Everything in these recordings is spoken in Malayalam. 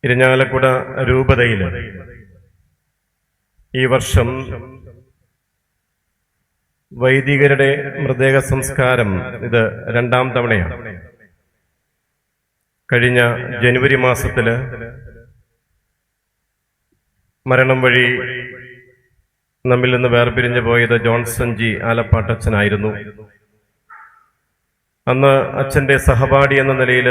ഇരിഞ്ഞാലക്കുട രൂപതയിൽ ഈ വർഷം വൈദികരുടെ മൃതദേഹ സംസ്കാരം ഇത് രണ്ടാം തവണയാണ്. കഴിഞ്ഞ ജനുവരി മാസത്തില് മരണം വഴി നമ്മിൽ നിന്ന് വേർപിരിഞ്ഞു പോയത് ജോൺസൺ ജി ആലപ്പാട്ടച്ഛനായിരുന്നു. അന്ന് അച്ഛൻ്റെ സഹപാഠി എന്ന നിലയിൽ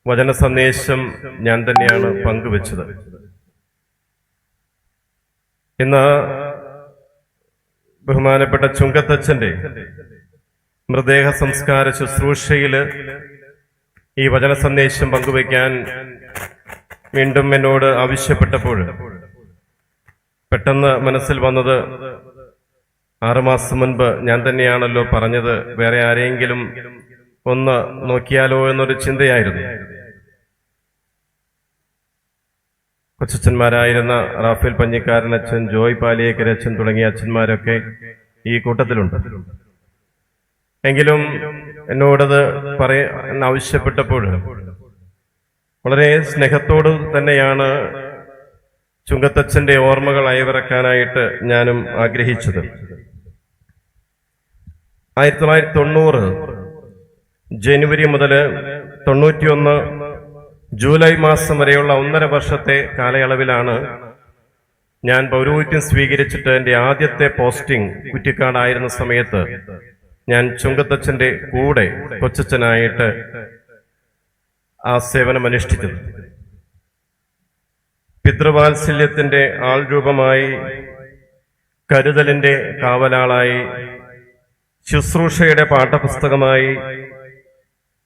വചന സന്ദേശം ഞാൻ തന്നെയാണ് പങ്കുവച്ചത്. ഇന്ന് ബഹുമാനപ്പെട്ട ചുങ്കത്തച്ഛൻ്റെ മൃതദേഹ സംസ്കാര ശുശ്രൂഷയിൽ ഈ വചന സന്ദേശം പങ്കുവയ്ക്കാൻ വീണ്ടും എന്നോട് ആവശ്യപ്പെട്ടപ്പോൾ പെട്ടെന്ന് മനസ്സിൽ വന്നത് 6 മാസം മുൻപ് ഞാൻ തന്നെയാണല്ലോ പറഞ്ഞത്, വേറെ ആരെങ്കിലും ഒന്ന് നോക്കിയാലോ എന്നൊരു ചിന്തയായിരുന്നു. കൊച്ചച്ഛന്മാരായിരുന്ന റാഫേൽ പഞ്ഞിക്കാരൻ അച്ഛൻ, ജോയ് പാലിയേക്കര അച്ഛൻ തുടങ്ങിയ അച്ഛന്മാരൊക്കെ ഈ കൂട്ടത്തിലുണ്ട്. എങ്കിലും എന്നോടത് പറയാൻ ആവശ്യപ്പെട്ടപ്പോൾ വളരെ സ്നേഹത്തോട് തന്നെയാണ് ചുങ്കത്തച്ഛൻ്റെ ഓർമ്മകൾ അയവിറക്കാനായിട്ട് ഞാനും ആഗ്രഹിച്ചത്. 1990 ജനുവരി മുതൽ 91 ജൂലൈ മാസം വരെയുള്ള 1.5 വർഷത്തെ കാലയളവിലാണ് ഞാൻ പൗരോഹിത്യം സ്വീകരിച്ചിട്ട് എൻ്റെ ആദ്യത്തെ പോസ്റ്റിംഗ് കുറ്റിക്കാടായിരുന്ന സമയത്ത് ഞാൻ ചുങ്കത്തച്ഛൻ്റെ കൂടെ കൊച്ചച്ഛനായിട്ട് ആ സേവനം അനുഷ്ഠിച്ചത്. പിതൃവാത്സല്യത്തിൻ്റെ ആൾരൂപമായി, കരുതലിൻ്റെ കാവലാളായി, ശുശ്രൂഷയുടെ പാഠപുസ്തകമായി,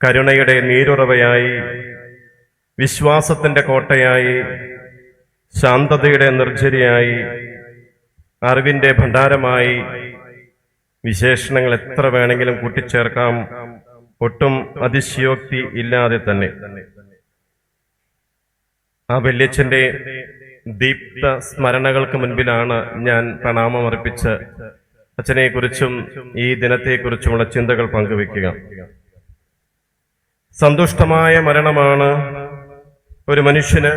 കരുണയുടെ നീരുറവയായി, വിശ്വാസത്തിൻ്റെ കോട്ടയായി, ശാന്തതയുടെ നിർജ്ജരിയായി, അറിവിൻ്റെ ഭണ്ഡാരമായി, വിശേഷണങ്ങൾ എത്ര വേണമെങ്കിലും കൂട്ടിച്ചേർക്കാം, ഒട്ടും അതിശയോക്തി ഇല്ലാതെ തന്നെ. ആ വല്യച്ഛൻ്റെ ദീപ്ത സ്മരണകൾക്ക് മുൻപിലാണ് ഞാൻ പ്രണാമം അർപ്പിച്ച് അച്ഛനെക്കുറിച്ചും ഈ ദിനത്തെക്കുറിച്ചുമുള്ള ചിന്തകൾ പങ്കുവെക്കുക. സന്തുഷ്ടമായ മരണമാണ് ഒരു മനുഷ്യന്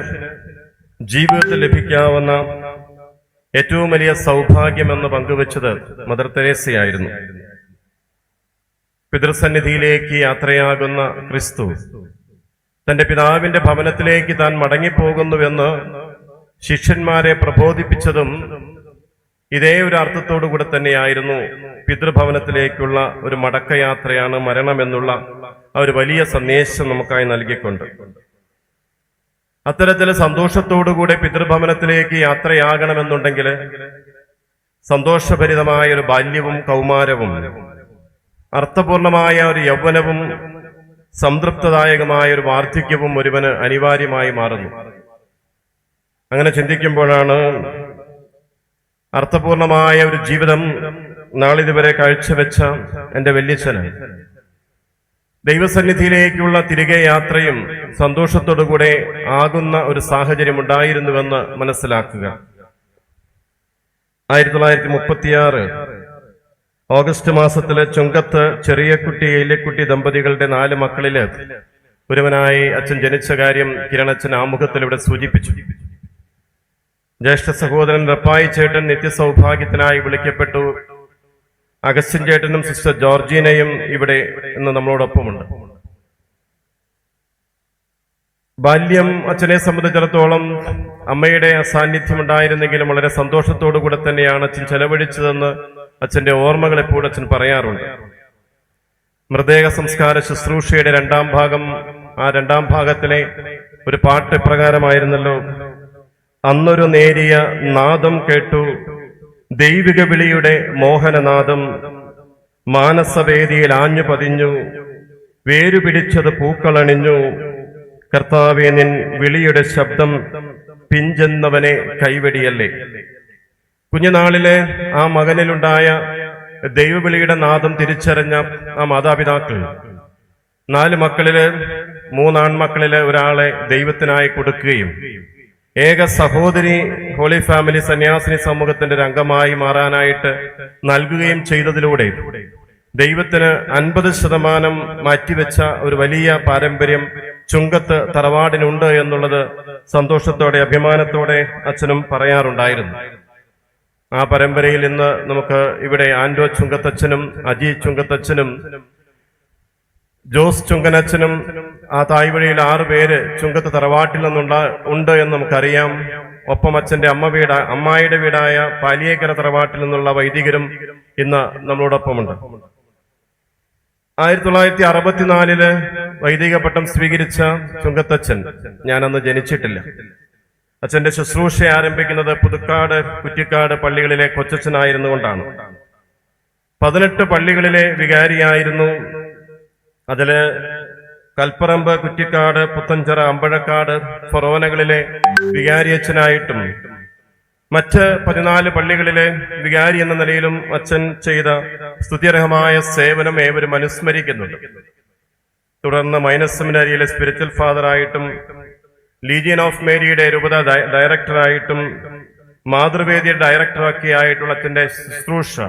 ജീവിതത്തിൽ ലഭിക്കാവുന്ന ഏറ്റവും വലിയ സൗഭാഗ്യമെന്ന് പങ്കുവച്ചത് മദർ തെരേസയായിരുന്നു. പിതൃസന്നിധിയിലേക്ക് യാത്രയാകുന്ന ക്രിസ്തു തന്റെ പിതാവിന്റെ ഭവനത്തിലേക്ക് താൻ മടങ്ങിപ്പോകുന്നുവെന്ന് ശിഷ്യന്മാരെ പ്രബോധിപ്പിച്ചതും ഇതേ ഒരു അർത്ഥത്തോടു കൂടെ തന്നെയായിരുന്നു. പിതൃഭവനത്തിലേക്കുള്ള ഒരു മടക്കയാത്രയാണ് മരണമെന്നുള്ള ആ ഒരു വലിയ സന്ദേശം നമുക്കായി നൽകിക്കൊണ്ട് അത്തരത്തിൽ സന്തോഷത്തോടുകൂടെ പിതൃഭവനത്തിലേക്ക് യാത്രയാകണമെന്നുണ്ടെങ്കിൽ സന്തോഷഭരിതമായ ഒരു ബാല്യവും കൗമാരവും, അർത്ഥപൂർണമായ ഒരു യൗവനവും, സംതൃപ്തദായകമായ ഒരു വാർദ്ധക്യവും ഒരുവന് അനിവാര്യമായി മാറുന്നു. അങ്ങനെ ചിന്തിക്കുമ്പോഴാണ് അർത്ഥപൂർണമായ ഒരു ജീവിതം നാളിതുവരെ കാഴ്ചവെച്ച എൻ്റെ വല്യച്ഛന് ദൈവസന്നിധിയിലേക്കുള്ള തിരികെ യാത്രയും സന്തോഷത്തോടുകൂടെ ആകുന്ന ഒരു സാഹചര്യം ഉണ്ടായിരുന്നുവെന്ന് മനസ്സിലാക്കുക. 1936 ഓഗസ്റ്റ് മാസത്തിലെ ചുങ്കത്ത് ചെറിയക്കുട്ടി ഏലിയക്കുട്ടി ദമ്പതികളുടെ 4 മക്കളില് ഒരുവനായി അച്ഛൻ ജനിച്ച കാര്യം കിരണച്ഛൻ ആമുഖത്തിൽ ഇവിടെ സൂചിപ്പിച്ചു. ജ്യേഷ്ഠ സഹോദരൻ റപ്പായി ചേട്ടൻ നിത്യസൗഭാഗ്യത്തിനായി വിളിക്കപ്പെട്ടു. അഗസ്റ്റിൻ ചേട്ടനും സിസ്റ്റർ ജോർജീനയും ഇവിടെ ഇന്ന് നമ്മളോടൊപ്പമുണ്ട്. ബാല്യം അച്ഛനെ സംബന്ധിച്ചിടത്തോളം അമ്മയുടെ അസാന്നിധ്യം ഉണ്ടായിരുന്നെങ്കിലും വളരെ സന്തോഷത്തോടു കൂടെ തന്നെയാണ് അച്ഛൻ ചെലവഴിച്ചതെന്ന് അച്ഛൻ്റെ ഓർമ്മകൾ എപ്പോഴും അച്ഛൻ പറയാറുണ്ട്. മൃതദേഹ സംസ്കാര ശുശ്രൂഷയുടെ 2ാം ഭാഗം, ആ 2ാം ഭാഗത്തിലെ ഒരു പാട്ട് ഇപ്രകാരമായിരുന്നല്ലോ: അന്നൊരു നേരിയ നാദം കേട്ടു, ദൈവിക വിളിയുടെ മോഹനനാദം, മാനസവേദിയിൽ ആഞ്ഞു പതിഞ്ഞു, വേരുപിടിച്ചത് പൂക്കളണിഞ്ഞു, കർത്താവേ നിൻ വിളിയുടെ ശബ്ദം പിഞ്ചെന്നവനെ കൈവെടിയല്ലേ. കുഞ്ഞുനാളിലെ ആ മകനിലുണ്ടായ ദൈവവിളിയുടെ നാദം തിരിച്ചറിഞ്ഞ ആ മാതാപിതാക്കൾ 4 മക്കളില് 3 ആൺമക്കളില് ഒരാളെ ദൈവത്തിനായി കൊടുക്കുകയും ഏക സഹോദരി ഹോളി ഫാമിലി സന്യാസിനി സമൂഹത്തിന്റെ ഒരു അംഗമായി മാറാനായിട്ട് നൽകുകയും ചെയ്തതിലൂടെ ദൈവത്തിന് 50% മാറ്റിവെച്ച ഒരു വലിയ പാരമ്പര്യം ചുങ്കത്ത് തറവാടിനുണ്ട് എന്നുള്ളത് സന്തോഷത്തോടെ അഭിമാനത്തോടെ അച്ഛനും പറയാറുണ്ടായിരുന്നു. ആ പരമ്പരയിൽ ഇന്ന് നമുക്ക് ഇവിടെ ആൻഡോ ചുങ്കത്തച്ഛനും അജി ചുങ്കത്തച്ഛനും ജോസ് ചുങ്കനച്ഛനും ആ തായ്വഴിയിൽ 6 പേര് ചുങ്കത്ത് തറവാട്ടിൽ ഉണ്ട് എന്ന് നമുക്കറിയാം. ഒപ്പം അച്ഛന്റെ അമ്മായിയുടെ വീടായ പാലിയേക്കര തറവാട്ടിൽ നിന്നുള്ള വൈദികരും ഇന്ന് നമ്മളോടൊപ്പമുണ്ട്. 1964 വൈദിക പട്ടം സ്വീകരിച്ച ചുങ്കത്തച്ഛൻ ഞാനന്ന് ജനിച്ചിട്ടില്ല. അച്ഛന്റെ ശുശ്രൂഷ ആരംഭിക്കുന്നത് പുതുക്കാട്, കുറ്റിക്കാട് പള്ളികളിലെ കൊച്ചച്ഛനായിരുന്നു കൊണ്ടാണ്. 18 പള്ളികളിലെ വികാരിയായിരുന്നു. അതില് കൽപ്പറമ്പ്, കുറ്റിക്കാട്, പുത്തഞ്ചിറ, അമ്പഴക്കാട്, ഫൊറോനകളിലെ വികാരിയച്ഛനായിട്ടും മറ്റ് 14 പള്ളികളിലെ വികാരി എന്ന നിലയിലും അച്ഛൻ ചെയ്ത സ്തുത്യർഹമായ സേവനം ഏവരും അനുസ്മരിക്കുന്നുണ്ട്. തുടർന്ന് മൈനസ് സെമിനാരിയിലെ സ്പിരിച്വൽ ഫാദറായിട്ടും ലീജിയൻ ഓഫ് മേരിയുടെ രൂപത ഡയറക്ടറായിട്ടും മാതൃവേദി ഡയറക്ടറൊക്കെ ആയിട്ടുള്ള അച്ഛന്റെ ശുശ്രൂഷ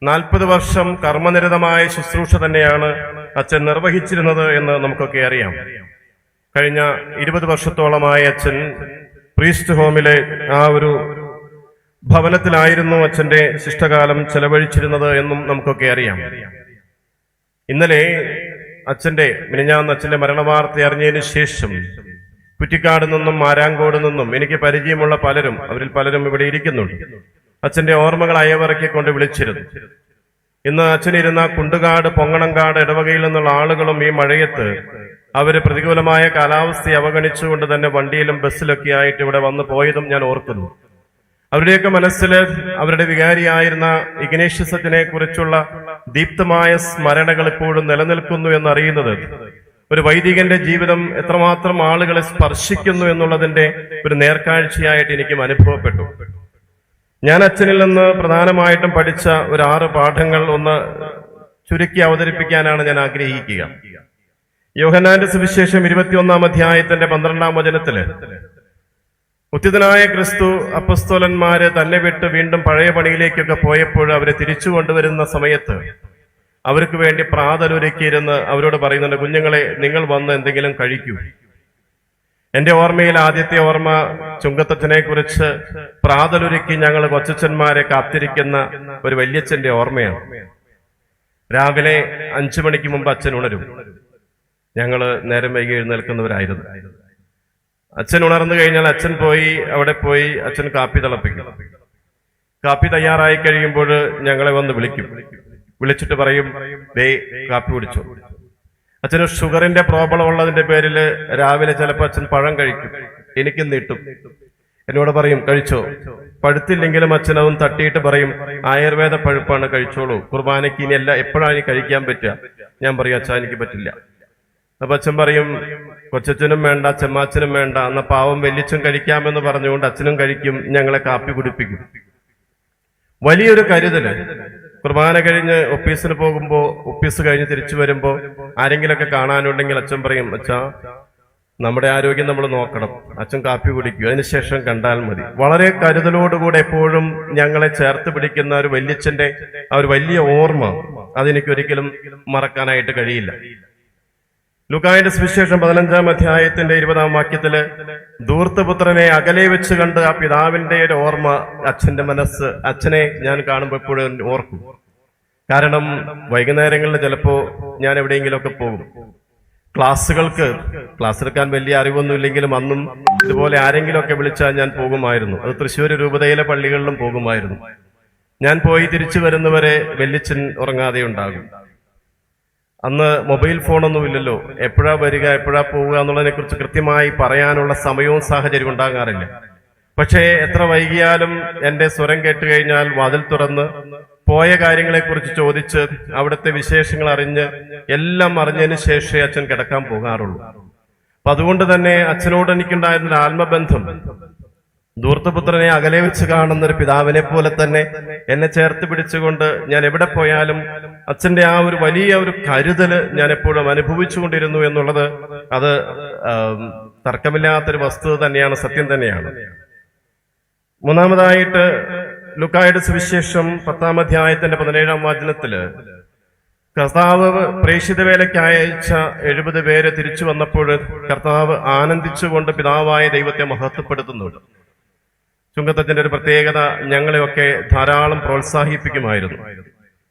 40 വർഷം കർമ്മനിരതമായ ശുശ്രൂഷ തന്നെയാണ് അച്ഛൻ നിർവഹിച്ചിരുന്നത് എന്ന് നമുക്കൊക്കെ അറിയാം. കഴിഞ്ഞ 20 വർഷത്തോളമായി അച്ഛൻ പ്രീസ്റ്റ് ഹോമിലെ ആ ഒരു ഭവനത്തിലായിരുന്നു അച്ഛന്റെ ശിഷ്ടകാലം ചെലവഴിച്ചിരുന്നത് എന്നും നമുക്കൊക്കെ അറിയാം. ഇന്നലെ മിനിഞ്ഞാന്ന് അച്ഛന്റെ മരണവാർത്ത അറിഞ്ഞതിന് ശേഷം കുറ്റിക്കാട് നിന്നും മാരാങ്കോട് നിന്നും എനിക്ക് പരിചയമുള്ള പലരും, അവരിൽ പലരും ഇവിടെ ഇരിക്കുന്നുണ്ട്, അച്ഛന്റെ ഓർമ്മകൾ അയവിറക്കിക്കൊണ്ട് വിളിച്ചിരുന്നു. ഇന്ന് അച്ഛനിരുന്ന കുണ്ടുകാട്, പൊങ്ങണങ്കാട് ഇടവകയിൽ നിന്നുള്ള ആളുകളും ഈ മഴയത്ത് അവര് പ്രതികൂലമായ കാലാവസ്ഥയെ അവഗണിച്ചുകൊണ്ട് തന്നെ വണ്ടിയിലും ബസ്സിലൊക്കെ ആയിട്ട് ഇവിടെ വന്നു പോയതും ഞാൻ ഓർക്കുന്നു. അവരുടെയൊക്കെ മനസ്സിൽ അവരുടെ വികാരിയായിരുന്ന ഇഗ്നേഷ്യസത്തിനെ കുറിച്ചുള്ള ദീപ്തമായ സ്മരണകൾ ഇപ്പോഴും നിലനിൽക്കുന്നു എന്നറിയുന്നത് ഒരു വൈദികന്റെ ജീവിതം എത്രമാത്രം ആളുകളെ സ്പർശിക്കുന്നു എന്നുള്ളതിന്റെ ഒരു നേർക്കാഴ്ചയായിട്ട് എനിക്കും അനുഭവപ്പെട്ടു. ഞാൻ അച്ഛനിൽ നിന്ന് പ്രധാനമായിട്ടും പഠിച്ച ഒരു 6 പാഠങ്ങൾ ഒന്ന് ചുരുക്കി അവതരിപ്പിക്കാനാണ് ഞാൻ ആഗ്രഹിക്കുക. യോഹന്നാന്റെ സുവിശേഷം 21-ാം അധ്യായത്തിന്റെ 12-ാം വചനത്തില് ഉത്തിതനായ ക്രിസ്തു അപ്പസ്തോലന്മാര് തന്നെ വിട്ട് വീണ്ടും പഴയ പണിയിലേക്കൊക്കെ പോയപ്പോൾ അവരെ തിരിച്ചു കൊണ്ടുവരുന്ന സമയത്ത് അവർക്ക് വേണ്ടി പ്രാതലൊരുക്കിയിരുന്ന് അവരോട് പറയുന്നുണ്ട്, കുഞ്ഞുങ്ങളെ, നിങ്ങൾ വന്ന് എന്തെങ്കിലും കഴിക്കൂ. എന്റെ ഓർമ്മയിൽ ആദ്യത്തെ ഓർമ്മ ചുങ്കത്തച്ഛനെ കുറിച്ച് പ്രാതലൊരുക്കി ഞങ്ങൾ കൊച്ചച്ഛന്മാരെ കാത്തിരിക്കുന്ന ഒരു വല്യച്ഛന്റെ ഓർമ്മയാണ്. രാവിലെ 5 മണിക്ക് മുമ്പ് അച്ഛൻ ഉണരും. ഞങ്ങള് നേരം വൈകി എഴുന്നേൽക്കുന്നവരായിരുന്നു. അച്ഛൻ ഉണർന്നു കഴിഞ്ഞാൽ അവിടെ പോയി അച്ഛൻ കാപ്പി തിളപ്പിക്കും. കാപ്പി തയ്യാറായി കഴിയുമ്പോൾ ഞങ്ങളെ വന്ന് വിളിച്ചിട്ട് പറയും, ദേ കാപ്പി കുടിച്ചു. അച്ഛന് ഷുഗറിന്റെ പ്രോബ്ലം ഉള്ളതിന്റെ പേരിൽ രാവിലെ ചിലപ്പോൾ അച്ഛൻ പഴം കഴിക്കും. എനിക്കും നീട്ടും. എന്നോട് പറയും, കഴിച്ചോ. പഴുത്തില്ലെങ്കിലും അച്ഛൻ അതും തട്ടിയിട്ട് പറയും, ആയുർവേദ പഴുപ്പാണ്, കഴിച്ചോളൂ, കുർബാനയ്ക്ക് ഇനി എപ്പോഴാണ് ഇനി കഴിക്കാൻ പറ്റുക? ഞാൻ പറയും, അച്ഛാ എനിക്ക് പറ്റില്ല. അപ്പൊ അച്ഛൻ പറയും, കൊച്ചച്ഛനും വേണ്ട, ചെമ്മാച്ചനും വേണ്ട, എന്ന പാവം വല്യച്ഛൻ കഴിക്കാമെന്ന് പറഞ്ഞുകൊണ്ട് അച്ഛനും കഴിക്കും, ഞങ്ങളെ കാപ്പി കുടിപ്പിക്കും. വലിയൊരു കരുതല്. കുർബാന കഴിഞ്ഞ് ഒപ്പീസിന് പോകുമ്പോ, ഒപ്പീസ് കഴിഞ്ഞ് തിരിച്ചു വരുമ്പോ ആരെങ്കിലൊക്കെ കാണാനുണ്ടെങ്കിൽ അച്ഛൻ പറയും, അച്ഛാ നമ്മുടെ ആരോഗ്യം നമ്മൾ നോക്കണം, അച്ഛൻ കാപ്പി കുടിക്കും, അതിനുശേഷം കണ്ടാൽ മതി. വളരെ കരുതലോടുകൂടെ എപ്പോഴും ഞങ്ങളെ ചേർത്ത് പിടിക്കുന്ന ഒരു വല്യച്ഛന്റെ ആ ഒരു വലിയ ഓർമ്മ അതെനിക്കൊരിക്കലും മറക്കാനായിട്ട് കഴിയില്ല. ലൂക്കായുടെ സുവിശേഷം 15-ാം അധ്യായത്തിന്റെ 20-ാം വാക്യത്തില് ധൂർത്തപുത്രനെ അകലെ വെച്ച് കണ്ട് ആ പിതാവിന്റെ ഒരു ഓർമ്മ അച്ഛന്റെ മനസ്സ്, അച്ഛനെ ഞാൻ കാണുമ്പോൾ എപ്പോഴും ഓർക്കും. കാരണം വൈകുന്നേരങ്ങളിൽ ചിലപ്പോ ഞാൻ എവിടെയെങ്കിലുമൊക്കെ പോകും. ക്ലാസ് എടുക്കാൻ വലിയ അറിവൊന്നും ഇല്ലെങ്കിലും അന്നും ഇതുപോലെ ആരെങ്കിലുമൊക്കെ വിളിച്ചാൽ ഞാൻ പോകുമായിരുന്നു. അത് തൃശ്ശൂർ രൂപതയിലെ പള്ളികളിലും പോകുമായിരുന്നു. ഞാൻ പോയി തിരിച്ചു വരുന്നവരെ വല്യച്ഛൻ ഉറങ്ങാതെ ഉണ്ടാകും. അന്ന് മൊബൈൽ ഫോണൊന്നും ഇല്ലല്ലോ. എപ്പോഴാ വരിക, എപ്പോഴാ പോവുക എന്നുള്ളതിനെ കുറിച്ച് കൃത്യമായി പറയാനുള്ള സമയവും സാഹചര്യം ഉണ്ടാകാറില്ല. പക്ഷേ എത്ര വൈകിയാലും എന്റെ സ്വരം കേട്ട് കഴിഞ്ഞാൽ വാതിൽ തുറന്ന് പോയ കാര്യങ്ങളെക്കുറിച്ച് ചോദിച്ച് അവിടുത്തെ വിശേഷങ്ങൾ അറിഞ്ഞ് എല്ലാം അറിഞ്ഞതിന് ശേഷമേ അച്ഛൻ കിടക്കാൻ പോകാറുള്ളൂ. അപ്പൊ അതുകൊണ്ട് തന്നെ അച്ഛനോട് എനിക്കുണ്ടായിരുന്ന ആത്മബന്ധം ധൂർത്തപുത്രനെ അകലെ വെച്ച് കാണുന്ന ഒരു പിതാവിനെ പോലെ തന്നെ എന്നെ ചേർത്ത് പിടിച്ചുകൊണ്ട് ഞാൻ എവിടെ പോയാലും അച്ഛന്റെ ആ ഒരു വലിയ ഒരു കരുതല് ഞാൻ എപ്പോഴും അനുഭവിച്ചുകൊണ്ടിരുന്നു എന്നുള്ളത് അത് തർക്കമില്ലാത്തൊരു വസ്തുത തന്നെയാണ്, സത്യം തന്നെയാണ്. മൂന്നാമതായിട്ട് ലൂക്കായുടെ സുവിശേഷം 10-ാം അധ്യായത്തിന്റെ 17-ാം വചനത്തില് കർത്താവ് പ്രേക്ഷിത വേലയ്ക്ക് അയച്ച 70 പേര് തിരിച്ചു വന്നപ്പോൾ കർത്താവ് ആനന്ദിച്ചുകൊണ്ട് പിതാവായ ദൈവത്തെ മഹത്വപ്പെടുത്തുന്നുണ്ട്. ചുങ്കത്തച്ഛന്റെ ഒരു പ്രത്യേകത ഞങ്ങളെയൊക്കെ ധാരാളം പ്രോത്സാഹിപ്പിക്കുമായിരുന്നു.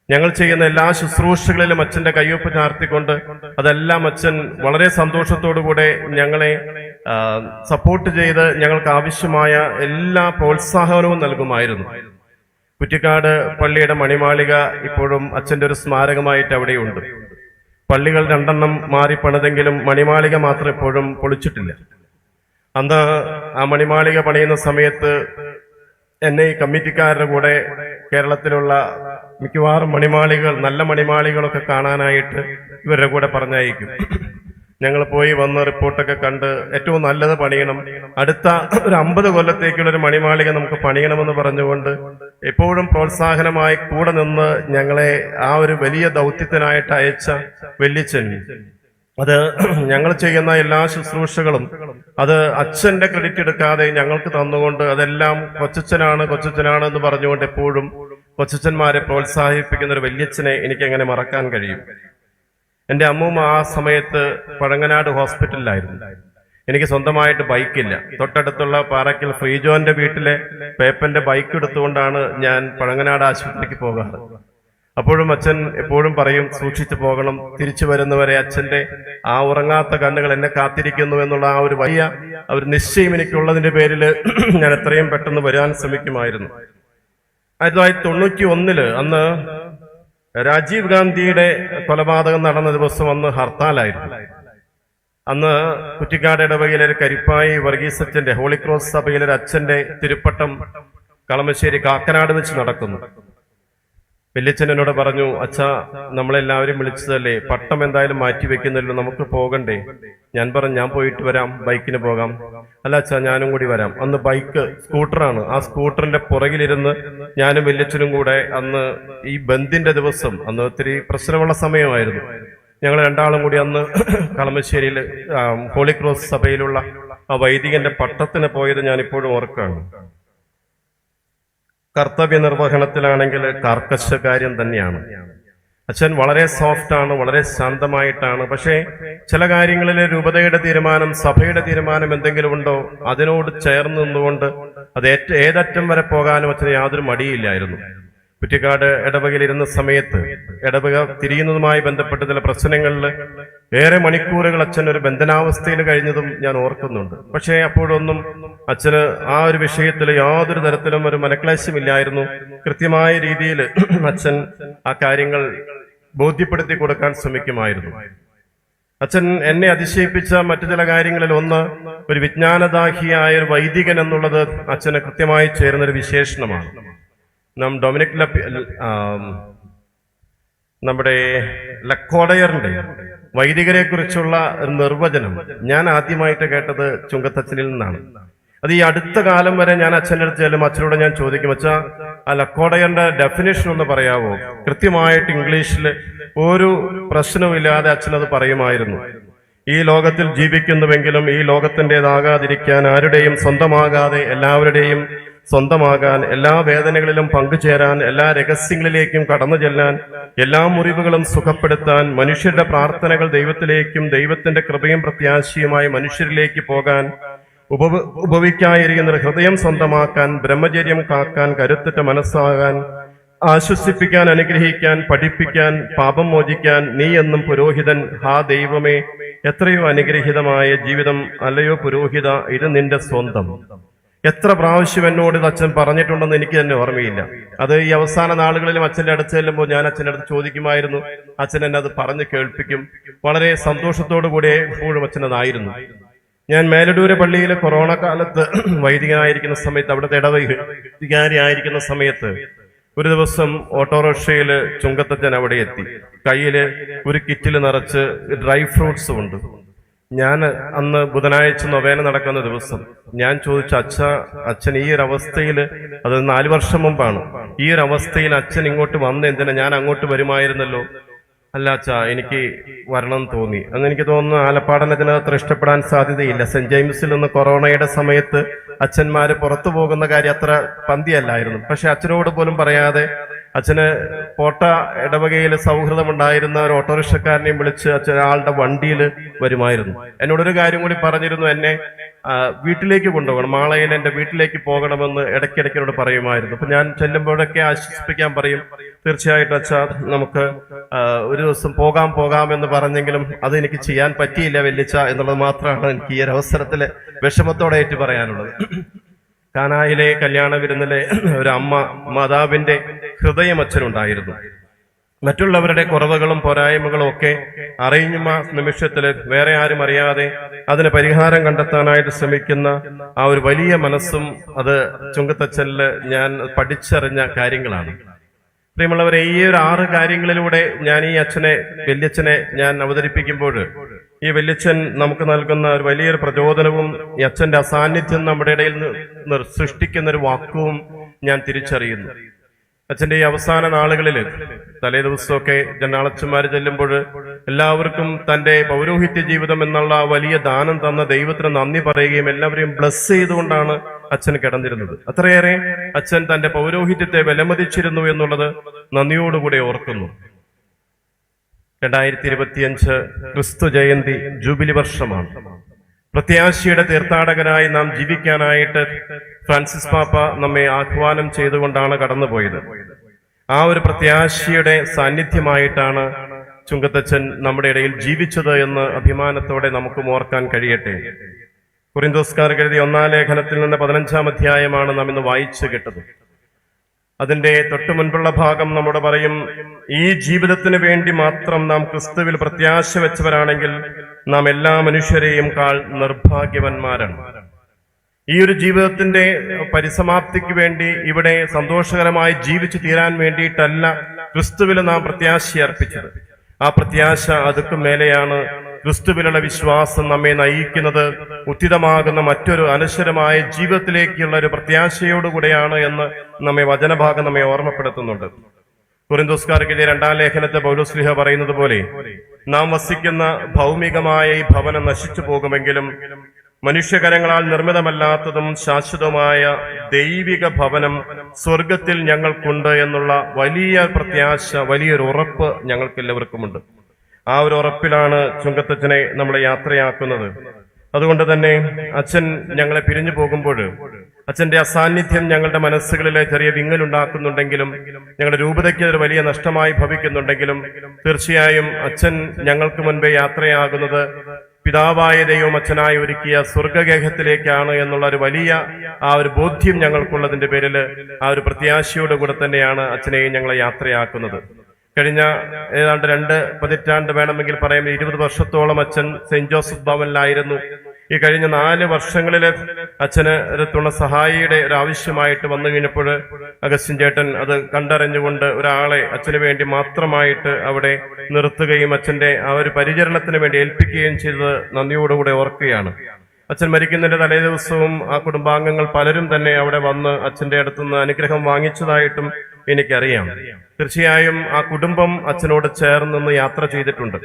ഞങ്ങൾ ചെയ്യുന്ന എല്ലാ ശുശ്രൂഷകളിലും അച്ഛന്റെ കയ്യൊപ്പ് ചാർത്തിക്കൊണ്ട് അതെല്ലാം അച്ഛൻ വളരെ സന്തോഷത്തോടുകൂടെ ഞങ്ങളെ സപ്പോർട്ട് ചെയ്ത് ഞങ്ങൾക്ക് ആവശ്യമായ എല്ലാ പ്രോത്സാഹനവും നൽകുമായിരുന്നു. കുറ്റിക്കാട് പള്ളിയുടെ മണിമാളിക ഇപ്പോഴും അച്ഛന്റെ ഒരു സ്മാരകമായിട്ട് അവിടെയുണ്ട്. പള്ളികൾ 2 മാറി പണിതെങ്കിലും മണിമാളിക മാത്രം ഇപ്പോഴും പൊളിച്ചിട്ടില്ല. അന്ന് ആ മണിമാളിക പണിയുന്ന സമയത്ത് എന്നെ ഈ കമ്മിറ്റിക്കാരുടെ കൂടെ കേരളത്തിലുള്ള മിക്കവാറും മണിമാളികൾ, നല്ല മണിമാളികളൊക്കെ കാണാനായിട്ട് ഇവരുടെ കൂടെ പറഞ്ഞയക്കും. ഞങ്ങൾ പോയി വന്ന് റിപ്പോർട്ടൊക്കെ കണ്ട് ഏറ്റവും നല്ലത് പണിയണം, അടുത്ത ഒരു 50 കൊല്ലത്തേക്കുള്ള ഒരു മണിമാളിക നമുക്ക് പണിയണമെന്ന് പറഞ്ഞുകൊണ്ട് എപ്പോഴും പ്രോത്സാഹനമായി കൂടെ നിന്ന് ഞങ്ങളെ ആ ഒരു വലിയ ദൗത്യത്തിനായിട്ട് അയച്ച വല്യച്ഛൻ, അത് ഞങ്ങൾ ചെയ്യുന്ന എല്ലാ ശുശ്രൂഷകളും അത് അച്ഛന്റെ ക്രെഡിറ്റ് എടുക്കാതെ ഞങ്ങൾക്ക് തന്നുകൊണ്ട് അതെല്ലാം കൊച്ചച്ഛനാണ് എന്ന് പറഞ്ഞുകൊണ്ട് എപ്പോഴും കൊച്ചച്ഛന്മാരെ പ്രോത്സാഹിപ്പിക്കുന്ന ഒരു വല്യച്ഛനെ എനിക്ക് എങ്ങനെ മറക്കാൻ കഴിയും. എന്റെ അമ്മൂമ്മ ആ സമയത്ത് പഴങ്ങനാട് ഹോസ്പിറ്റലിലായിരുന്നു. എനിക്ക് സ്വന്തമായിട്ട് ബൈക്കില്ല. തൊട്ടടുത്തുള്ള പാറയ്ക്കൽ ഫ്രീജോന്റെ വീട്ടിലെ പേപ്പന്റെ ബൈക്ക് എടുത്തുകൊണ്ടാണ് ഞാൻ പഴങ്ങനാട് ആശുപത്രിക്ക് പോകാറ്. അപ്പോഴും അച്ഛൻ എപ്പോഴും പറയും, സൂക്ഷിച്ചു പോകണം, തിരിച്ചു വരുന്നവരെ അച്ഛന്റെ ആ ഉറങ്ങാത്ത കണ്ണുകൾ എന്നെ കാത്തിരിക്കുന്നു എന്നുള്ള ആ ഒരു വലിയ ഒരു നിശ്ചയം എനിക്കുള്ളതിന്റെ പേരിൽ ഞാൻ എത്രയും പെട്ടെന്ന് വരാൻ ശ്രമിക്കുമായിരുന്നു. 1991 അന്ന് രാജീവ് ഗാന്ധിയുടെ കൊലപാതകം നടന്ന ദിവസം അന്ന് ഹർത്താലായിരുന്നു. അന്ന് കുറ്റിക്കാട് ഇടവകയിലെ ഒരു കരിപ്പായി വർഗീസച്ചന്റെ ഹോളി ക്രോസ് സഭയിലെ ഒരു അച്ഛന്റെ തിരുപ്പട്ടം കളമശ്ശേരി കാക്കനാട് വെച്ച് നടക്കുന്നു. വല്യച്ഛൻ എന്നോട് പറഞ്ഞു, അച്ഛാ നമ്മളെല്ലാവരും വിളിച്ചതല്ലേ, പട്ടം എന്തായാലും മാറ്റി വെക്കുന്നില്ലല്ലോ, നമുക്ക് പോകണ്ടേ? ഞാൻ പറഞ്ഞു, ഞാൻ പോയിട്ട് വരാം, ബൈക്കിന് പോകാം. അല്ല അച്ഛാ, ഞാനും കൂടി വരാം. അന്ന് ബൈക്ക് സ്കൂട്ടറാണ്. ആ സ്കൂട്ടറിന്റെ പുറകിലിരുന്ന് ഞാനും വല്യച്ഛനും കൂടെ അന്ന് ഈ ബന്ദിന്റെ ദിവസം, അന്ന് ഒത്തിരി പ്രശ്നമുള്ള സമയമായിരുന്നു, ഞങ്ങൾ 2 ആളും കൂടി അന്ന് കളമശ്ശേരിയിൽ ഹോളി ക്രോസ് സഭയിലുള്ള ആ വൈദികന്റെ പട്ടത്തിന് പോയത് ഞാൻ ഇപ്പോഴും ഓർക്കാണ്. കർത്തവ്യ നിർവഹണത്തിലാണെങ്കിൽ കാർക്കശകാര്യം തന്നെയാണ്. അച്ഛൻ വളരെ സോഫ്റ്റ് ആണ്, വളരെ ശാന്തമായിട്ടാണ്. പക്ഷേ ചില കാര്യങ്ങളിൽ രൂപതയുടെ തീരുമാനം, സഭയുടെ തീരുമാനം എന്തെങ്കിലും ഉണ്ടോ അതിനോട് ചേർന്ന് നിന്നുകൊണ്ട് അത് ഏതറ്റം വരെ പോകാനും അച്ഛന് യാതൊരു മടിയില്ലായിരുന്നു. കുറ്റിക്കാട് ഇടവകയിൽ ഇരുന്ന സമയത്ത് ഇടവക തിരിയുന്നതുമായി ബന്ധപ്പെട്ട് ചില പ്രശ്നങ്ങളിൽ ഏറെ മണിക്കൂറുകൾ അച്ഛൻ ഒരു ബന്ധനാവസ്ഥയിൽ കഴിഞ്ഞതും ഞാൻ ഓർക്കുന്നുണ്ട്. പക്ഷേ അപ്പോഴൊന്നും അച്ഛന് ആ ഒരു വിഷയത്തിൽ യാതൊരു തരത്തിലും ഒരു മനക്ലേശമില്ലായിരുന്നു. കൃത്യമായ രീതിയിൽ അച്ഛൻ ആ കാര്യങ്ങൾ ബോധ്യപ്പെടുത്തി കൊടുക്കാൻ ശ്രമിക്കുമായിരുന്നു. അച്ഛൻ എന്നെ അതിശയിപ്പിച്ച മറ്റു ചില കാര്യങ്ങളിൽ ഒന്ന്, ഒരു വിജ്ഞാനദാഹിയായ ഒരു വൈദികൻ എന്നുള്ളത് അച്ഛന് കൃത്യമായി ചേരുന്നൊരു വിശേഷണമാണ്. ഡൊമിനിക് നമ്മുടെ ലക്കോടയറിന്റെ വൈദികരെ കുറിച്ചുള്ള ഒരു നിർവചനം ഞാൻ ആദ്യമായിട്ട് കേട്ടത് ചുങ്കത്തച്ഛനിൽ നിന്നാണ്. അത് ഈ അടുത്ത കാലം വരെ ഞാൻ അച്ഛൻ്റെ അടുത്ത് ചെല്ലും, അച്ഛനോട് ഞാൻ ചോദിക്കും, അച്ഛാ ആ ലക്കോടയറിന്റെ ഡെഫിനേഷൻ ഒന്ന് പറയാവോ? കൃത്യമായിട്ട് ഇംഗ്ലീഷിൽ ഒരു പ്രശ്നവുമില്ലാതെ അച്ഛനത് പറയുമായിരുന്നു. ഈ ലോകത്തിൽ ജീവിക്കുന്നുവെങ്കിലും ഈ ലോകത്തിൻ്റെതാകാതിരിക്കാൻ, ആരുടെയും സ്വന്തമാകാതെ എല്ലാവരുടെയും സ്വന്തമാകാൻ, എല്ലാ വേദനകളിലും പങ്കുചേരാൻ, എല്ലാ രഹസ്യങ്ങളിലേക്കും കടന്നു ചെല്ലാൻ, എല്ലാ മുറിവുകളും സുഖപ്പെടുത്താൻ, മനുഷ്യരുടെ പ്രാർത്ഥനകൾ ദൈവത്തിലേക്കും ദൈവത്തിന്റെ കൃപയും പ്രത്യാശയുമായി മനുഷ്യരിലേക്ക് പോകാൻ, ഉപവിക്കാതിരിക്കുന്ന ഹൃദയം സ്വന്തമാക്കാൻ, ബ്രഹ്മചര്യം കാക്കാൻ, കരുത്തുറ്റ മനസ്സാകാൻ, ആശ്വസിപ്പിക്കാൻ, അനുഗ്രഹിക്കാൻ, പഠിപ്പിക്കാൻ, പാപം മോചിക്കാൻ, നീ എന്നും പുരോഹിതൻ. ഹാ ദൈവമേ, എത്രയോ അനുഗ്രഹീതമായ ജീവിതം അല്ലയോ പുരോഹിത, ഇത് നിന്റെ സ്വന്തം. എത്ര പ്രാവശ്യം എന്നോട് ഇത് അച്ഛൻ പറഞ്ഞിട്ടുണ്ടെന്ന് എനിക്ക് തന്നെ ഓർമ്മയില്ല. അത് ഈ അവസാന നാളുകളിലും അച്ഛൻ്റെ അടുത്ത് ചെല്ലുമ്പോൾ ഞാൻ അച്ഛൻ്റെ അടുത്ത് ചോദിക്കുമായിരുന്നു. അച്ഛൻ എന്നെ അത് പറഞ്ഞ് കേൾപ്പിക്കും. വളരെ സന്തോഷത്തോടു കൂടി എപ്പോഴും അച്ഛനതായിരുന്നു. ഞാൻ മേലടൂര് പള്ളിയിലെ കൊറോണ കാലത്ത് വൈദികനായിരിക്കുന്ന സമയത്ത്, അവിടുത്തെ ഇടവകാരി ആയിരിക്കുന്ന സമയത്ത് ഒരു ദിവസം ഓട്ടോറിക്ഷയില് ചുങ്കത്തച്ഛൻ അവിടെ എത്തി. കയ്യില് ഒരു കിറ്റിൽ നിറച്ച് ഡ്രൈ ഫ്രൂട്ട്സും ഉണ്ട്. ഞാൻ അന്ന് ബുധനാഴ്ച നൊവേന നടക്കുന്ന ദിവസം ഞാൻ ചോദിച്ചു, അച്ഛൻ ഈ ഒരു അവസ്ഥയിൽ, അത് 4 വർഷം മുമ്പാണ്, ഈ ഒരു അവസ്ഥയിൽ അച്ഛൻ ഇങ്ങോട്ട് വന്ന് എന്തിനാ? ഞാൻ അങ്ങോട്ട് വരുമായിരുന്നല്ലോ. അല്ല അച്ഛാ, എനിക്ക് വരണം തോന്നി. അന്ന് എനിക്ക് തോന്നുന്നു ആലപ്പാടനത്തിന് അത്ര ഇഷ്ടപ്പെടാൻ സാധ്യതയില്ല. സെന്റ് ജെയിംസിൽ നിന്ന് കൊറോണയുടെ സമയത്ത് അച്ഛന്മാര് പുറത്തു പോകുന്ന കാര്യം അത്ര പന്തിയല്ലായിരുന്നു. പക്ഷെ അച്ഛനോട് പോലും പറയാതെ അച്ഛന് പോട്ട ഇടവകയിൽ സൗഹൃദമുണ്ടായിരുന്ന ഒരു ഓട്ടോറിക്ഷക്കാരനെയും വിളിച്ച് അച്ഛൻ ആളുടെ വണ്ടിയിൽ വരുമായിരുന്നു. എന്നോടൊരു കാര്യം കൂടി പറഞ്ഞിരുന്നു, എന്നെ വീട്ടിലേക്ക് കൊണ്ടുപോകണം, മാളയിൽ എൻ്റെ വീട്ടിലേക്ക് പോകണമെന്ന് ഇടയ്ക്കിടയ്ക്ക് എന്നോട് പറയുമായിരുന്നു. അപ്പൊ ഞാൻ ചെല്ലുമ്പോഴൊക്കെ ആശ്വസിപ്പിക്കാൻ പറയും, തീർച്ചയായിട്ടും അച്ഛാ നമുക്ക് ഒരു ദിവസം പോകാം എന്ന് പറഞ്ഞെങ്കിലും അത് എനിക്ക് ചെയ്യാൻ പറ്റിയില്ല വല്യച്ഛ എന്നുള്ളത് മാത്രമാണ് എനിക്ക് ഈ ഒരു അവസരത്തിൽ വിഷമത്തോടെ ഏറ്റു പറയാനുള്ളത്. കാനായിലെ കല്യാണ വിരുന്നിലെ ഒരു അമ്മ, മാതാവിന്റെ ഹൃദയം അച്ഛനുണ്ടായിരുന്നു. മറ്റുള്ളവരുടെ കുറവുകളും പോരായ്മകളും ഒക്കെ അറിയുന്ന നിമിഷത്തിൽ വേറെ ആരും അറിയാതെ അതിന് പരിഹാരം കണ്ടെത്താനായിട്ട് ശ്രമിക്കുന്ന ആ ഒരു വലിയ മനസ്സും അത് ചുങ്കത്തച്ഛനില് ഞാൻ പഠിച്ചറിഞ്ഞ കാര്യങ്ങളാണ്. പ്രിയമുള്ളവരെ, ഈ ഒരു 6 കാര്യങ്ങളിലൂടെ ഞാൻ ഈ വല്യച്ഛനെ ഞാൻ അവതരിപ്പിക്കുമ്പോൾ ഈ വല്യച്ഛൻ നമുക്ക് നൽകുന്ന ഒരു വലിയൊരു പ്രചോദനവും ഈ അച്ഛന്റെ അസാന്നിധ്യം നമ്മുടെ ഇടയിൽ സൃഷ്ടിക്കുന്ന ഒരു വാക്കുവും ഞാൻ തിരിച്ചറിയുന്നു. അച്ഛന്റെ ഈ അവസാന നാളുകളിൽ തലേ ദിവസമൊക്കെ ജനാളച്ചന്മാർ ചെല്ലുമ്പോൾ എല്ലാവർക്കും തന്റെ പൗരോഹിത്യ ജീവിതം എന്നുള്ള വലിയ ദാനം തന്ന ദൈവത്തിന് നന്ദി പറയുകയും എല്ലാവരെയും ബ്ലസ് ചെയ്തുകൊണ്ടാണ് അച്ഛൻ കിടന്നിരുന്നത്. അത്രയേറെ അച്ഛൻ തന്റെ പൗരോഹിത്യത്തെ വിലമതിച്ചിരുന്നു എന്നുള്ളത് നന്ദിയോടുകൂടെ ഓർക്കുന്നു. 2025 ക്രിസ്തു ജയന്തി ജൂബിലി വർഷമാണ്. പ്രത്യാശയുടെ തീർത്ഥാടകനായി നാം ജീവിക്കാനായിട്ട് ഫ്രാൻസിസ് പാപ്പ നമ്മെ ആഹ്വാനം ചെയ്തുകൊണ്ടാണ് കടന്നുപോയത്. ആ ഒരു പ്രത്യാശയുടെ സാന്നിധ്യമായിട്ടാണ് ചുങ്കത്തച്ഛൻ നമ്മുടെ ഇടയിൽ ജീവിച്ചത് എന്ന് അഭിമാനത്തോടെ നമുക്ക് ഓർക്കാൻ കഴിയട്ടെ. കൊരിന്തോസ്കാർക്ക് എഴുതിയ 1-ാം ലേഖനത്തിൽ നിന്ന് 15-ാം അധ്യായമാണ് നാം ഇന്ന് വായിച്ചു കേട്ടത്. അതിന്റെ തൊട്ടു മുൻപുള്ള ഭാഗം നമ്മോട് പറയും, ഈ ജീവിതത്തിന് വേണ്ടി മാത്രം നാം ക്രിസ്തുവിൽ പ്രത്യാശ വെച്ചവരാണെങ്കിൽ നാം എല്ലാ മനുഷ്യരെയും കാൾ നിർഭാഗ്യവന്മാരാണ്. ഈ ഒരു ജീവിതത്തിന്റെ പരിസമാപ്തിക്ക് വേണ്ടി ഇവിടെ സന്തോഷകരമായി ജീവിച്ചു തീരാൻ വേണ്ടിയിട്ടല്ല ക്രിസ്തുവിൽ നാം പ്രത്യാശ അർപ്പിച്ചത്. ആ പ്രത്യാശ അതുക്കും മേലെയാണ് ക്രിസ്തുവിലുള്ള വിശ്വാസം നമ്മെ നയിക്കുന്നത് ഉചിതമാകുന്ന മറ്റൊരു അനശ്വരമായ ജീവിതത്തിലേക്കുള്ള ഒരു പ്രത്യാശയോടുകൂടെയാണ് എന്ന് വചനഭാഗം നമ്മെ ഓർമ്മപ്പെടുത്തുന്നുണ്ട്. കൊരിന്തോസ്കാർക്ക് 2-ാം ലേഖനത്തെ പൗലോസ്ലീഹ പറയുന്നത് പോലെ, നാം വസിക്കുന്ന ഭൗമികമായ ഈ ഭവനം നശിച്ചു പോകുമെങ്കിലും മനുഷ്യകരങ്ങളാൽ നിർമ്മിതമല്ലാത്തതും ശാശ്വതമായ ദൈവിക ഭവനം സ്വർഗത്തിൽ ഞങ്ങൾക്കുണ്ട് എന്നുള്ള വലിയ പ്രത്യാശ, വലിയൊരു ഉറപ്പ് ഞങ്ങൾക്കെല്ലാവർക്കുമുണ്ട്. ആ ഒരു ഉറപ്പിലാണ് ചുങ്കത്തച്ഛനെ നമ്മളെ യാത്രയാക്കുന്നത്. അതുകൊണ്ട് തന്നെ അച്ഛൻ ഞങ്ങളെ പിരിഞ്ഞു പോകുമ്പോൾ അച്ഛന്റെ അസാന്നിധ്യം ഞങ്ങളുടെ മനസ്സുകളിലെ ചെറിയ വിങ്ങലുണ്ടാക്കുന്നുണ്ടെങ്കിലും, ഞങ്ങളുടെ രൂപതയ്ക്ക് ഒരു വലിയ നഷ്ടമായി ഭവിക്കുന്നുണ്ടെങ്കിലും, തീർച്ചയായും അച്ഛൻ ഞങ്ങൾക്ക് മുൻപേ യാത്രയാകുന്നത് പിതാവായ ദൈവം അച്ഛനായി ഒരുക്കിയ സ്വർഗഗേഹത്തിലേക്കാണ് എന്നുള്ള ഒരു വലിയ ആ ഒരു ബോധ്യം ഞങ്ങൾക്കുള്ളതിന്റെ പേരിൽ ആ ഒരു പ്രത്യാശയോടുകൂടെ തന്നെയാണ് അച്ഛനെയും ഞങ്ങളെ യാത്രയാക്കുന്നത്. കഴിഞ്ഞ ഏതാണ്ട് 2 പതിറ്റാണ്ട് വേണമെങ്കിൽ പറയാം, 20 വർഷത്തോളം അച്ഛൻ സെന്റ് ജോസഫ് ഭവനിലായിരുന്നു. ഈ കഴിഞ്ഞ 4 വർഷങ്ങളില് അച്ഛന് ഒരു തുണ സഹായിയുടെ ഒരു ആവശ്യമായിട്ട് വന്നു കഴിഞ്ഞപ്പോൾ അഗസ്റ്റിൻ ചേട്ടൻ അത് കണ്ടറിഞ്ഞുകൊണ്ട് ഒരാളെ അച്ഛന് വേണ്ടി മാത്രമായിട്ട് അവിടെ നിർത്തുകയും അച്ഛന്റെ ആ ഒരു പരിചരണത്തിന് വേണ്ടി ഏൽപ്പിക്കുകയും ചെയ്തത് നന്ദിയോടുകൂടെ ഓർക്കുകയാണ്. അച്ഛൻ മരിക്കുന്നതിന്റെ തലേ ദിവസവും ആ കുടുംബാംഗങ്ങൾ പലരും തന്നെ അവിടെ വന്ന് അച്ഛന്റെ അടുത്തുനിന്ന് അനുഗ്രഹം വാങ്ങിച്ചതായിട്ടും എനിക്കറിയാം. തീർച്ചയായും ആ കുടുംബം അച്ഛനോട് ചേർന്ന് യാത്ര ചെയ്തിട്ടുണ്ട്.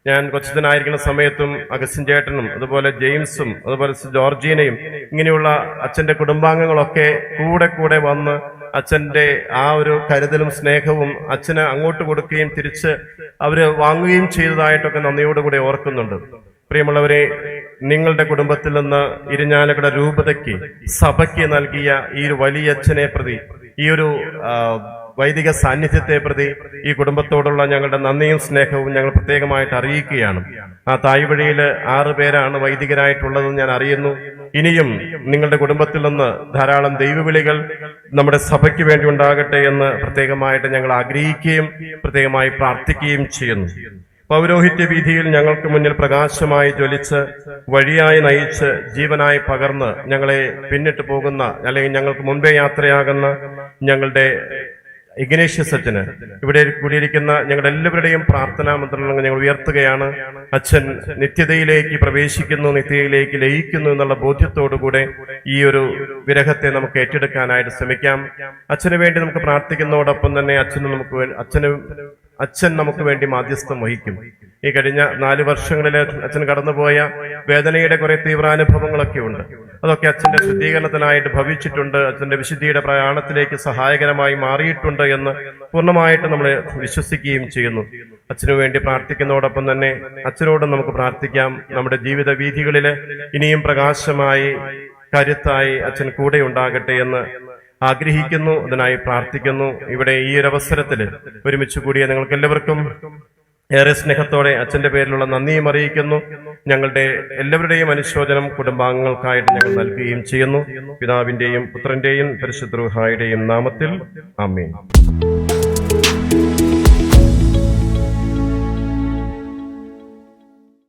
ഞാൻ കൊച്ചനായിരിക്കുന്ന സമയത്തും അഗസ്റ്റിൻ ചേട്ടനും അതുപോലെ ജെയിംസും അതുപോലെ ജോർജീനയും ഇങ്ങനെയുള്ള അച്ഛന്റെ കുടുംബാംഗങ്ങളൊക്കെ കൂടെ വന്ന് അച്ഛന്റെ ആ ഒരു കരുതലും സ്നേഹവും അച്ഛന് അങ്ങോട്ട് കൊടുക്കുകയും തിരിച്ച് അവര് വാങ്ങുകയും ചെയ്തതായിട്ടൊക്കെ നന്ദിയോടുകൂടി ഓർക്കുന്നുണ്ട്. പ്രിയമുള്ളവരെ, നിങ്ങളുടെ കുടുംബത്തിൽ നിന്ന് ഇരിഞ്ഞാലക്കുട രൂപതയ്ക്ക് സഭയ്ക്ക് നൽകിയ ഈ ഒരു വലിയ അച്ഛനെ പ്രതി, ഈ ഒരു വൈദിക സാന്നിധ്യത്തെ പ്രതി ഈ കുടുംബത്തോടുള്ള ഞങ്ങളുടെ നന്ദിയും സ്നേഹവും ഞങ്ങൾ പ്രത്യേകമായിട്ട് അറിയിക്കുകയാണ്. ആ തായ്വഴിയിൽ 6 പേരാണ് വൈദികരായിട്ടുള്ളതെന്ന് ഞാൻ അറിയുന്നു. ഇനിയും നിങ്ങളുടെ കുടുംബത്തിൽ നിന്ന് ധാരാളം ദൈവവിളികൾ നമ്മുടെ സഭയ്ക്ക് വേണ്ടി ഉണ്ടാകട്ടെ എന്ന് പ്രത്യേകമായിട്ട് ഞങ്ങൾ ആഗ്രഹിക്കുകയും പ്രത്യേകമായി പ്രാർത്ഥിക്കുകയും ചെയ്യുന്നു. പൗരോഹിത്യ വീതിയിൽ ഞങ്ങൾക്ക് മുന്നിൽ പ്രകാശമായി ജ്വലിച്ച് വഴിയായി നയിച്ച് ജീവനായി പകർന്ന് ഞങ്ങളെ പിന്നിട്ട് പോകുന്ന അല്ലെങ്കിൽ ഞങ്ങൾക്ക് മുൻപേ യാത്രയാകുന്ന ഞങ്ങളുടെ ഇഗ്നേഷ്യസ് അച്ഛന്, ഇവിടെ കൂടിയിരിക്കുന്ന ഞങ്ങളുടെ എല്ലാവരുടെയും പ്രാർത്ഥനാ മന്ത്രങ്ങൾ ഞങ്ങൾ ഉയർത്തുകയാണ്. അച്ഛൻ നിത്യതയിലേക്ക് പ്രവേശിക്കുന്നു, നിത്യതയിലേക്ക് ലയിക്കുന്നു എന്നുള്ള ബോധ്യത്തോടുകൂടെ ഈ ഒരു വിരഹത്തെ നമുക്ക് ഏറ്റെടുക്കാനായിട്ട് ശ്രമിക്കാം. അച്ഛന് വേണ്ടി നമുക്ക് പ്രാർത്ഥിക്കുന്നതോടൊപ്പം തന്നെ അച്ഛൻ നമുക്ക് വേണ്ടി മാധ്യസ്ഥം വഹിക്കും. ഈ കഴിഞ്ഞ 4 വർഷങ്ങളിൽ അച്ഛൻ കടന്നുപോയ വേദനയുടെ കുറെ തീവ്രാനുഭവങ്ങളൊക്കെ ഉണ്ട്. അതൊക്കെ അച്ഛന്റെ ശുദ്ധീകരണത്തിനായിട്ട് ഭവിച്ചിട്ടുണ്ട്, അച്ഛന്റെ വിശുദ്ധിയുടെ പ്രയാണത്തിലേക്ക് സഹായകരമായി മാറിയിട്ടുണ്ട് എന്ന് പൂർണ്ണമായിട്ട് നമ്മൾ വിശ്വസിക്കുകയും ചെയ്യുന്നു. അച്ഛനു വേണ്ടി പ്രാർത്ഥിക്കുന്നതോടൊപ്പം തന്നെ അച്ഛനോടും നമുക്ക് പ്രാർത്ഥിക്കാം. നമ്മുടെ ജീവിത വീഥികളിൽ ഇനിയും പ്രകാശമായി കരുത്തായി അച്ഛൻ കൂടെ ഉണ്ടാകട്ടെ എന്ന് ആഗ്രഹിക്കുന്നു, അതിനായി പ്രാർത്ഥിക്കുന്നു. ഇവിടെ ഈ ഒരു അവസരത്തിൽ ഒരുമിച്ച് കൂടിയ നിങ്ങൾക്ക് എല്ലാവർക്കും ഏറെ സ്നേഹത്തോടെ അച്ഛന്റെ പേരിലുള്ള നന്ദിയും അറിയിക്കുന്നു. ഞങ്ങളുടെ എല്ലാവരുടെയും അനുശോചനം കുടുംബാംഗങ്ങൾക്കായിട്ട് ഞങ്ങൾ നൽകുകയും ചെയ്യുന്നു. പിതാവിന്റെയും പുത്രന്റെയും പരിശുദ്ധ റൂഹായുടെയും നാമത്തിൽ ആമേൻ.